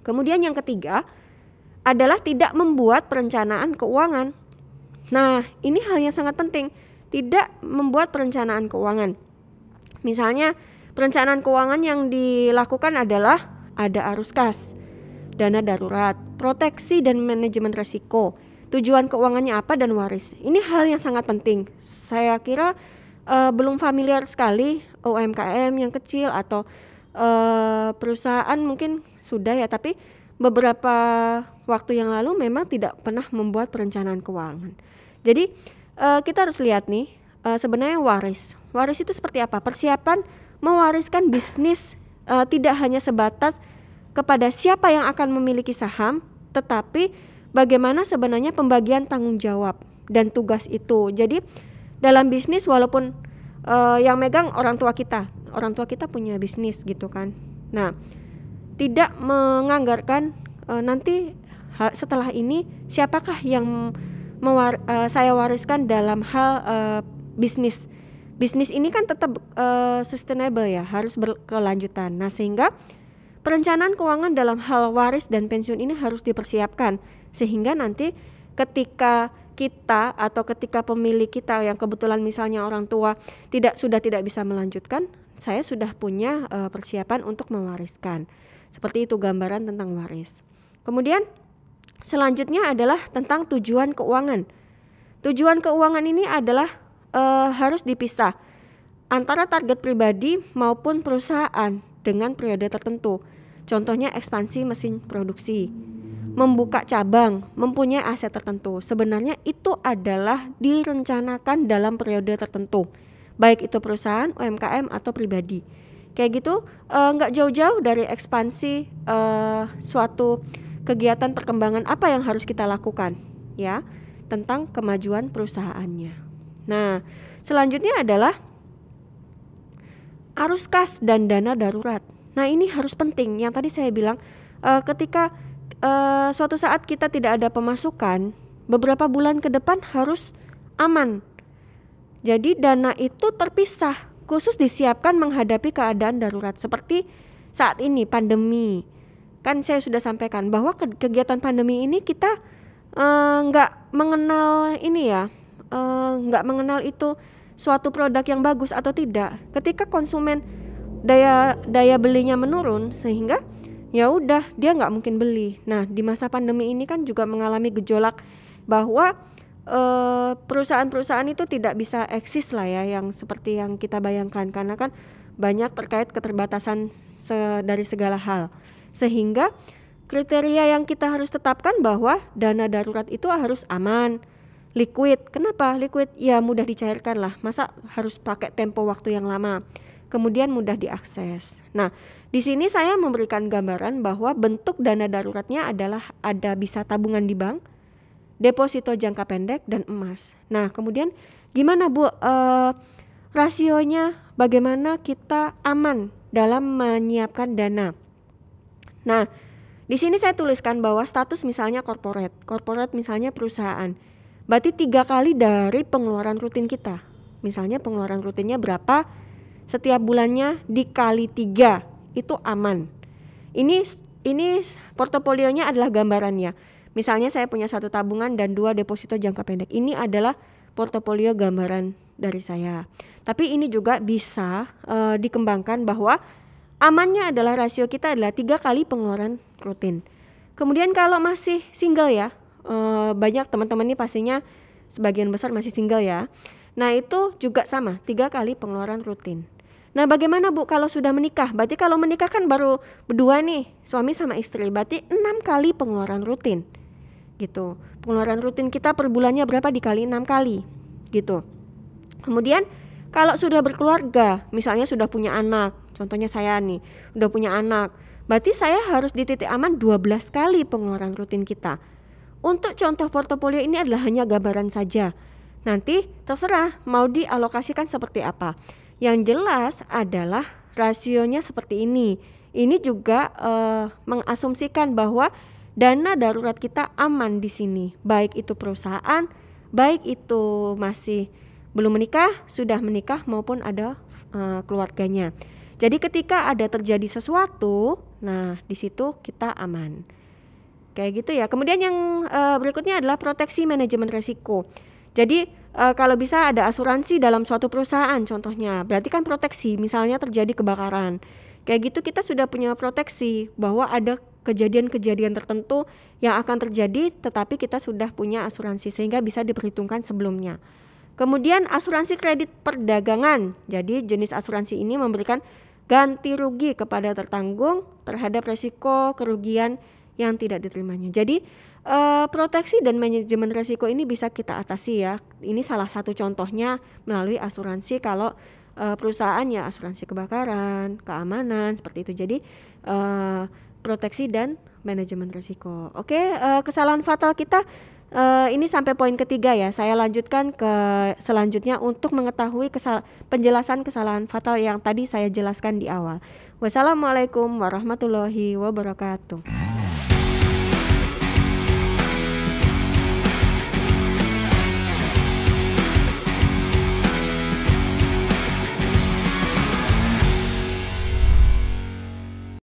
Kemudian yang ketiga adalah tidak membuat perencanaan keuangan. Nah, ini hal yang sangat penting, tidak membuat perencanaan keuangan. Misalnya, perencanaan keuangan yang dilakukan adalah ada arus kas, dana darurat, proteksi dan manajemen risiko, tujuan keuangannya apa, dan waris. Ini hal yang sangat penting. Saya kira belum familiar sekali UMKM yang kecil atau perusahaan mungkin sudah ya, tapi beberapa waktu yang lalu memang tidak pernah membuat perencanaan keuangan. Jadi kita harus lihat nih, sebenarnya waris itu seperti apa? Persiapan mewariskan bisnis tidak hanya sebatas kepada siapa yang akan memiliki saham, tetapi bagaimana sebenarnya pembagian tanggung jawab dan tugas itu. Jadi dalam bisnis walaupun yang megang orang tua kita punya bisnis gitu kan. Nah, tidak menganggarkan nanti setelah ini siapakah yang saya wariskan dalam hal bisnis. Bisnis ini kan tetap sustainable ya, harus berkelanjutan. Nah, sehingga perencanaan keuangan dalam hal waris dan pensiun ini harus dipersiapkan, sehingga nanti ketika kita atau ketika pemilik kita yang kebetulan misalnya orang tua sudah tidak bisa melanjutkan, saya sudah punya persiapan untuk mewariskan. Seperti itu gambaran tentang waris. Kemudian selanjutnya adalah tentang tujuan keuangan. Tujuan keuangan ini adalah harus dipisah antara target pribadi maupun perusahaan dengan periode tertentu. Contohnya ekspansi mesin produksi, membuka cabang, mempunyai aset tertentu. Sebenarnya itu adalah direncanakan dalam periode tertentu, baik itu perusahaan, UMKM atau pribadi. Kayak gitu, nggak jauh-jauh dari ekspansi suatu kegiatan perkembangan apa yang harus kita lakukan ya, tentang kemajuan perusahaannya. Nah, selanjutnya adalah arus kas dan dana darurat. Nah, ini harus penting. Yang tadi saya bilang ketika suatu saat kita tidak ada pemasukan, beberapa bulan ke depan harus aman. Jadi dana itu terpisah, khusus disiapkan menghadapi keadaan darurat seperti saat ini pandemi. Kan saya sudah sampaikan bahwa kegiatan pandemi ini kita nggak mengenal ini ya, nggak mengenal itu suatu produk yang bagus atau tidak. Ketika konsumen daya belinya menurun, sehingga ya udah dia nggak mungkin beli. Nah, di masa pandemi ini kan juga mengalami gejolak bahwa perusahaan-perusahaan itu tidak bisa eksis lah ya, yang seperti yang kita bayangkan, karena kan banyak terkait keterbatasan dari segala hal. Sehingga kriteria yang kita harus tetapkan bahwa dana darurat itu harus aman, liquid. Kenapa liquid? Ya mudah dicairkan lah, masa harus pakai tempo waktu yang lama. Kemudian mudah diakses. Nah, di sini saya memberikan gambaran bahwa bentuk dana daruratnya adalah ada bisa tabungan di bank, deposito jangka pendek, dan emas. Nah, kemudian gimana Bu rasionya, bagaimana kita aman dalam menyiapkan dana? Nah, di sini saya tuliskan bahwa status misalnya corporate misalnya perusahaan, berarti 3 kali dari pengeluaran rutin kita. Misalnya pengeluaran rutinnya berapa, setiap bulannya dikali 3, itu aman. Ini portofolionya adalah gambarannya. Misalnya saya punya 1 tabungan dan 2 deposito jangka pendek. Ini adalah portofolio gambaran dari saya. Tapi ini juga bisa dikembangkan bahwa amannya adalah rasio kita adalah 3 kali pengeluaran rutin. Kemudian kalau masih single ya, banyak teman-teman ini pastinya sebagian besar masih single ya. Nah, itu juga sama, 3 kali pengeluaran rutin. Nah, bagaimana Bu kalau sudah menikah? Berarti kalau menikah kan baru berdua nih, suami sama istri, berarti 6 kali pengeluaran rutin gitu. Pengeluaran rutin kita per bulannya berapa dikali 6 kali gitu. Kemudian kalau sudah berkeluarga, misalnya sudah punya anak, contohnya saya nih, udah punya anak, berarti saya harus di titik aman 12 kali pengeluaran rutin kita. Untuk contoh portofolio ini adalah hanya gambaran saja. Nanti terserah mau dialokasikan seperti apa. Yang jelas adalah rasionya seperti ini. Ini juga mengasumsikan bahwa dana darurat kita aman di sini, baik itu perusahaan, baik itu masih belum menikah, sudah menikah maupun ada keluarganya. Jadi ketika ada terjadi sesuatu, nah di situ kita aman. Kayak gitu ya. Kemudian yang berikutnya adalah proteksi manajemen risiko. Jadi kalau bisa ada asuransi dalam suatu perusahaan contohnya. Berarti kan proteksi, misalnya terjadi kebakaran. Kayak gitu kita sudah punya proteksi bahwa ada kejadian-kejadian tertentu yang akan terjadi, tetapi kita sudah punya asuransi sehingga bisa diperhitungkan sebelumnya. Kemudian asuransi kredit perdagangan. Jadi jenis asuransi ini memberikan ganti rugi kepada tertanggung terhadap risiko kerugian yang tidak diterimanya. Jadi proteksi dan manajemen risiko ini bisa kita atasi ya. Ini salah satu contohnya melalui asuransi kalau perusahaan ya asuransi kebakaran, keamanan seperti itu. Jadi proteksi dan manajemen risiko. Oke, kesalahan fatal kita ini sampai poin ketiga ya. Saya lanjutkan ke selanjutnya untuk mengetahui penjelasan kesalahan fatal yang tadi saya jelaskan di awal. Wassalamualaikum warahmatullahi wabarakatuh.